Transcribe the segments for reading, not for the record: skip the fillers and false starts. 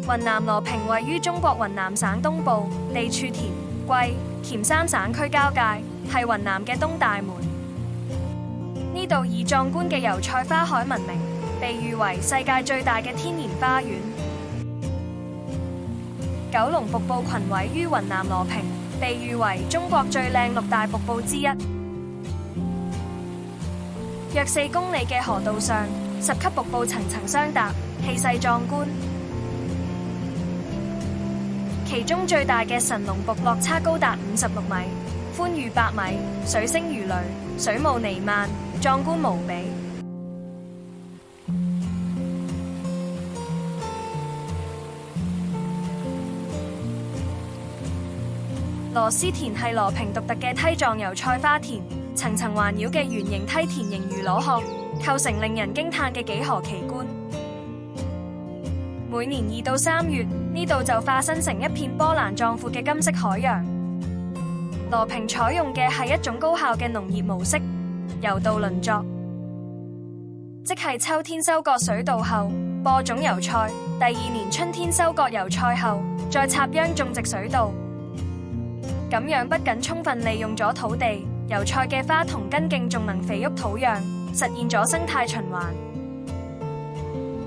雲南羅平位於中國雲南省東部，地處滇桂黔三省區交界，係雲南嘅東大門。呢度以壯觀嘅油菜花海聞名，被譽為世界最大嘅天然花園。九龍瀑布群位於雲南羅平，被譽為中國最靚6大瀑布之一。約4公里嘅河道上，10級瀑布層層相搭，氣勢壯觀。其中最大嘅神龍瀑落差高達56米，寬逾8米，水聲如雷，水霧彌漫，壯觀無比。螺絲田係羅平獨特嘅梯狀油菜花田，層層環繞嘅圓形梯田形如螺殼，構成令人驚嘆嘅幾何奇觀。每年2到3月，呢度就化身成一片波瀾壯闊嘅金色海洋。羅平採用嘅係一種高效嘅農業模式，油稻輪作，即係秋天收割水稻後播種油菜，第2年春天收割油菜後再插秧種植水稻。咁樣不僅充分利用咗土地，油菜嘅花同根莖仲能肥沃土壤，實現咗生態循環。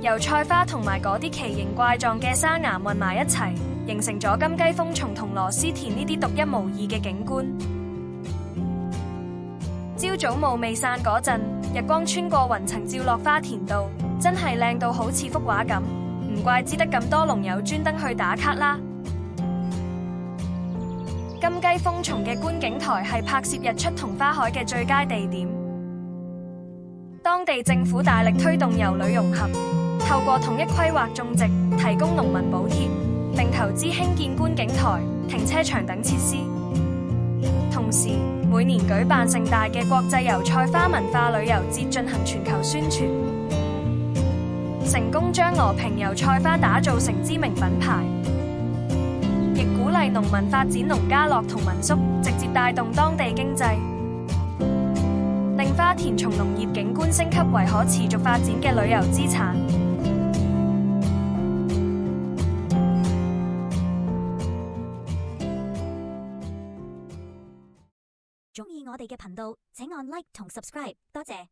油菜花同埋嗰啲奇形怪狀嘅沙岩混埋一齊，形成咗金雞蜂叢同螺絲田呢啲獨一無二嘅景觀。朝早霧未散嗰陣，日光穿過雲層照落花田度，真係靚到好似幅畫咁，唔怪之得咁多龍友專登去打卡啦。金雞蜂叢嘅觀景台係拍攝日出同花海嘅最佳地點。當地政府大力推動遊旅融合，透過統一規劃種植，提供農民補貼，並投資興建觀景台、停車場等設施。同時，每年舉辦盛大嘅國際油菜花文化旅遊節進行全球宣傳，成功將羅平油菜花打造成知名品牌。亦鼓勵農民發展農家樂同民宿，直接帶動當地經濟，令花田從農業景觀升級為可持續發展嘅旅遊資產。鍾意我哋嘅頻道，請按 Like 同 Subscribe，多謝。